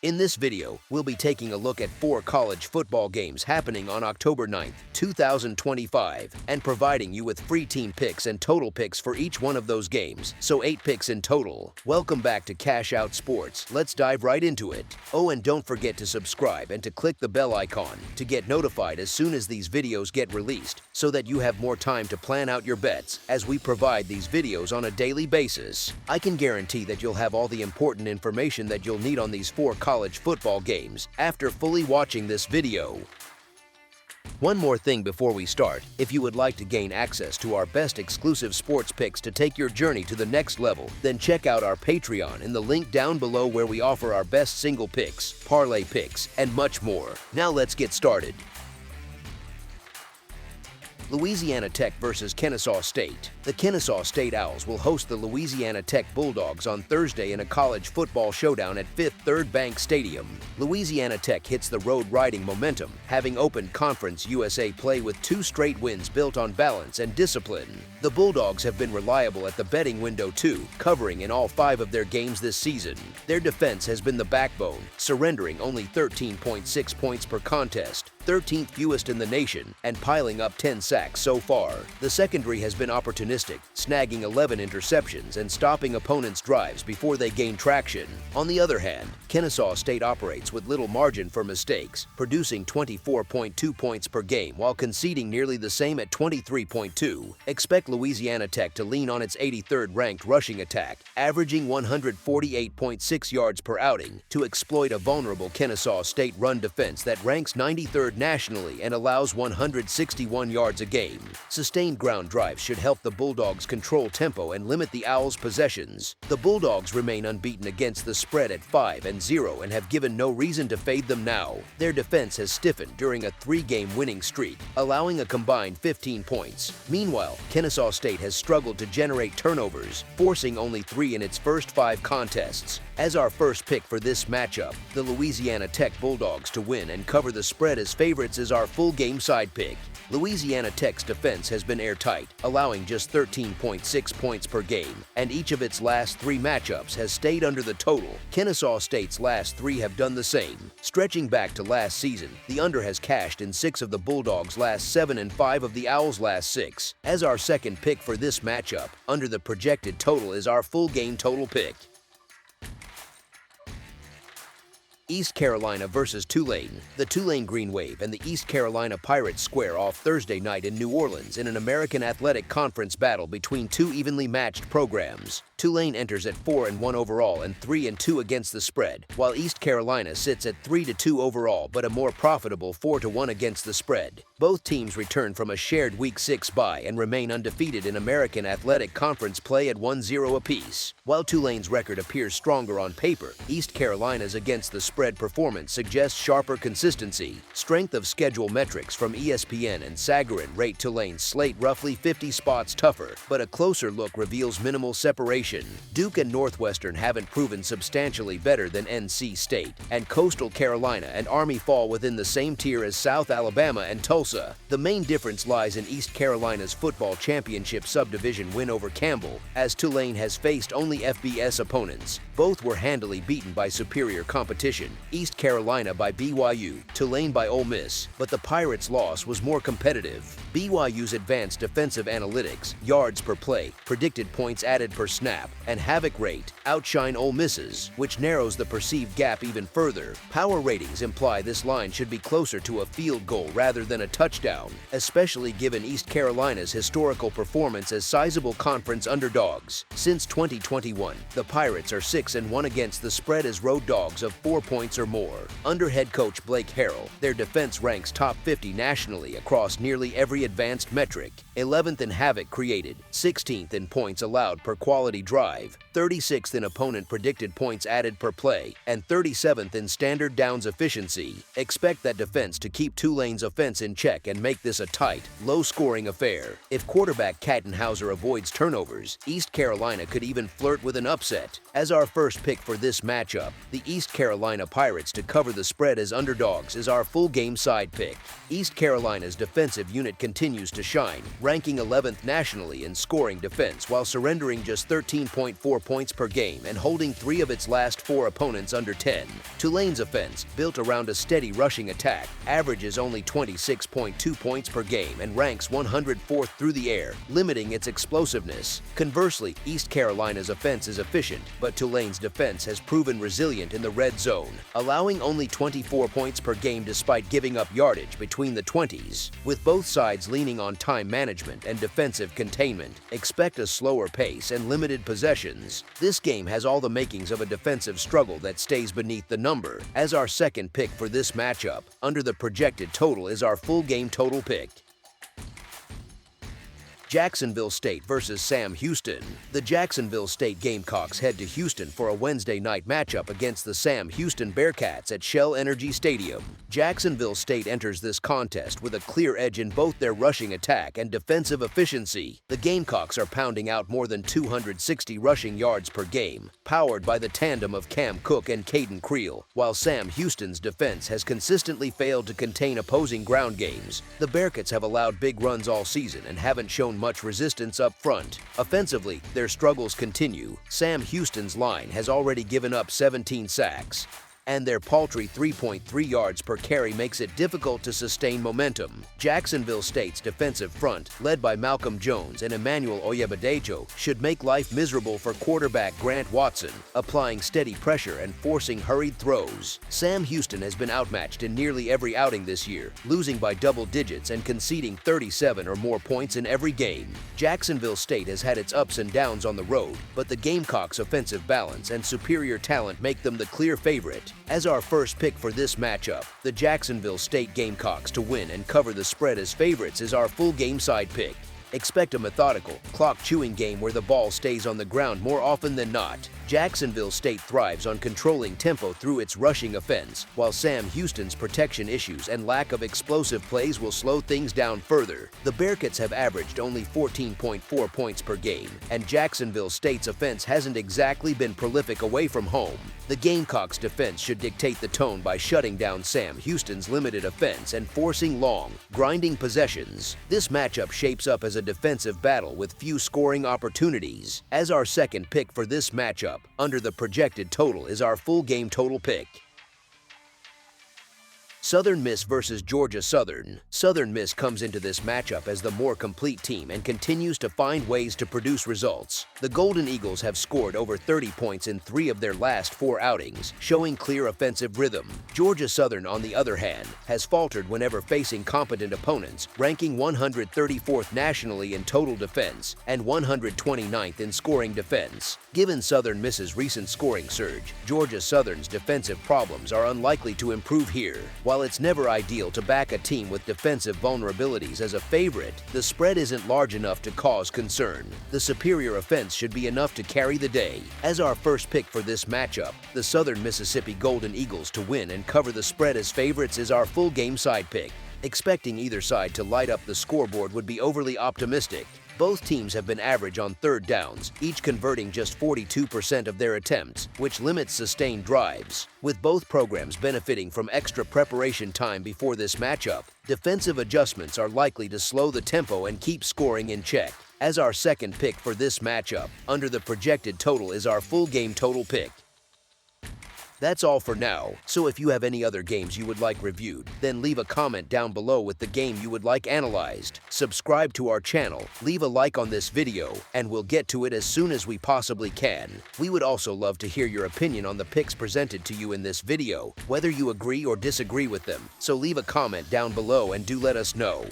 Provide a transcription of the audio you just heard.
In this video, we'll be taking a look at 4 college football games happening on October 9th, 2025, and providing you with free team picks and total picks for each one of those games, so 8 picks in total. Welcome back to Cash Out Sports. Let's dive right into it. Oh, and don't forget to subscribe and to click the bell icon to get notified as soon as these videos get released, so that you have more time to plan out your bets as we provide these videos on a daily basis. I can guarantee that you'll have all the important information that you'll need on these 4 college football games after fully watching this video. One more thing before we start: if you would like to gain access to our best exclusive sports picks to take your journey to the next level, then check out our Patreon in the link down below, where we offer our best single picks, parlay picks, and much more. Now let's get started. Louisiana Tech versus Kennesaw State. The Kennesaw State Owls will host the Louisiana Tech Bulldogs on Thursday in a college football showdown at Fifth Third Bank Stadium. Louisiana Tech hits the road riding momentum, having opened Conference USA play with 2 straight wins built on balance and discipline. The Bulldogs have been reliable at the betting window too, covering in all 5 of their games this season. Their defense has been the backbone, surrendering only 13.6 points per contest, 13th fewest in the nation, and piling up 10 sacks so far. The secondary has been opportunistic, snagging 11 interceptions and stopping opponents' drives before they gain traction. On the other hand, Kennesaw State operates with little margin for mistakes, producing 24.2 points per game while conceding nearly the same at 23.2. Expect Louisiana Tech to lean on its 83rd ranked rushing attack, averaging 148.6 yards per outing, to exploit a vulnerable Kennesaw State run defense that ranks 93rd nationally and allows 161 yards a game. Sustained ground drives should help the Bulldogs control tempo and limit the Owls' possessions. The Bulldogs remain unbeaten against the spread at 5-0 and have given no reason to fade them now. Their defense has stiffened during a 3-game winning streak, allowing a combined 15 points. Meanwhile, Kennesaw State has struggled to generate turnovers, forcing only 3 in its first 5 contests. As our first pick for this matchup, the Louisiana Tech Bulldogs to win and cover the spread as favorites is our full game side pick. Louisiana Tech's defense has been airtight, allowing just 13.6 points per game, and each of its last 3 matchups has stayed under the total. Kennesaw State's last 3 have done the same. Stretching back to last season, the under has cashed in 6 of the Bulldogs' last 7 and 5 of the Owls' last 6. As our second pick for this matchup, under the projected total is our full game total pick. East Carolina versus Tulane. The Tulane Green Wave and the East Carolina Pirates square off Thursday night in New Orleans in an American Athletic Conference battle between 2 evenly matched programs. Tulane enters at 4-1 overall and 3-2 against the spread, while East Carolina sits at 3-2 overall but a more profitable 4-1 against the spread. Both teams return from a shared Week 6 bye and remain undefeated in American Athletic Conference play at 1-0 apiece. While Tulane's record appears stronger on paper, East Carolina's against the spread performance suggests sharper consistency. Strength of schedule metrics from ESPN and Sagarin rate Tulane's slate roughly 50 spots tougher, but a closer look reveals minimal separation. Duke and Northwestern haven't proven substantially better than NC State, and Coastal Carolina and Army fall within the same tier as South Alabama and Tulsa. The main difference lies in East Carolina's football championship subdivision win over Campbell, as Tulane has faced only FBS opponents. Both were handily beaten by superior competition, East Carolina by BYU, Tulane by Ole Miss, but the Pirates' loss was more competitive. BYU's advanced defensive analytics, yards per play, predicted points added per snap, and havoc rate outshine Ole Miss's, which narrows the perceived gap even further. Power ratings imply this line should be closer to a field goal rather than a touchdown, especially given East Carolina's historical performance as sizable conference underdogs. Since 2021, the Pirates are 6-1 against the spread as road dogs of 4 points or more. Under head coach Blake Harrell, their defense ranks top 50 nationally across nearly every advanced metric: 11th in havoc created, 16th in points allowed per quality drive, 36th in opponent predicted points added per play, and 37th in standard downs efficiency. Expect that defense to keep Tulane's offense in check and make this a tight, low-scoring affair. If quarterback Kattenhauser avoids turnovers, East Carolina could even flirt with an upset. As our first pick for this matchup, the East Carolina Pirates to cover the spread as underdogs is our full game side pick. East Carolina's defensive unit continues to shine, ranking 11th nationally in scoring defense while surrendering just 13.4 points per game and holding 3 of its last 4 opponents under 10. Tulane's offense, built around a steady rushing attack, averages only 26.2 points per game and ranks 104th through the air, limiting its explosiveness. Conversely, East Carolina's offense is efficient, but Tulane's defense has proven resilient in the red zone, allowing only 24 points per game despite giving up yardage between the 20s. With both sides leaning on time management and defensive containment, expect a slower pace and limited possessions. This game has all the makings of a defensive struggle that stays beneath the number. As our second pick for this matchup, under the projected total is our full game total pick. Jacksonville State versus Sam Houston. The Jacksonville State Gamecocks head to Houston for a Wednesday night matchup against the Sam Houston Bearcats at Shell Energy Stadium. Jacksonville State enters this contest with a clear edge in both their rushing attack and defensive efficiency. The Gamecocks are pounding out more than 260 rushing yards per game, powered by the tandem of Cam Cook and Caden Creel, while Sam Houston's defense has consistently failed to contain opposing ground games. The Bearcats have allowed big runs all season and haven't shown much resistance up front. Offensively, their struggles continue. Sam Houston's line has already given up 17 sacks, and their paltry 3.3 yards per carry makes it difficult to sustain momentum. Jacksonville State's defensive front, led by Malcolm Jones and Emmanuel Oyebadejo, should make life miserable for quarterback Grant Watson, applying steady pressure and forcing hurried throws. Sam Houston has been outmatched in nearly every outing this year, losing by double digits and conceding 37 or more points in every game. Jacksonville State has had its ups and downs on the road, but the Gamecocks' offensive balance and superior talent make them the clear favorite. As our first pick for this matchup, the Jacksonville State Gamecocks to win and cover the spread as favorites is our full game side pick. Expect a methodical, clock-chewing game where the ball stays on the ground more often than not. Jacksonville State thrives on controlling tempo through its rushing offense, while Sam Houston's protection issues and lack of explosive plays will slow things down further. The Bearcats have averaged only 14.4 points per game, and Jacksonville State's offense hasn't exactly been prolific away from home. The Gamecocks' defense should dictate the tone by shutting down Sam Houston's limited offense and forcing long, grinding possessions. This matchup shapes up as a defensive battle with few scoring opportunities. As our second pick for this matchup, under the projected total is our full game total pick. Southern Miss versus Georgia Southern. Southern Miss comes into this matchup as the more complete team and continues to find ways to produce results. The Golden Eagles have scored over 30 points in 3 of their last 4 outings, showing clear offensive rhythm. Georgia Southern, on the other hand, has faltered whenever facing competent opponents, ranking 134th nationally in total defense and 129th in scoring defense. Given Southern Miss's recent scoring surge, Georgia Southern's defensive problems are unlikely to improve here. While it's never ideal to back a team with defensive vulnerabilities as a favorite, the spread isn't large enough to cause concern. The superior offense should be enough to carry the day. As our first pick for this matchup, the Southern Mississippi Golden Eagles to win and cover the spread as favorites is our full game side pick. Expecting either side to light up the scoreboard would be overly optimistic. Both teams have been average on third downs, each converting just 42% of their attempts, which limits sustained drives. With both programs benefiting from extra preparation time before this matchup, defensive adjustments are likely to slow the tempo and keep scoring in check. As our second pick for this matchup, under the projected total is our full game total pick. That's all for now, so if you have any other games you would like reviewed, then leave a comment down below with the game you would like analyzed. Subscribe to our channel, leave a like on this video, and we'll get to it as soon as we possibly can. We would also love to hear your opinion on the picks presented to you in this video, whether you agree or disagree with them, so leave a comment down below and do let us know.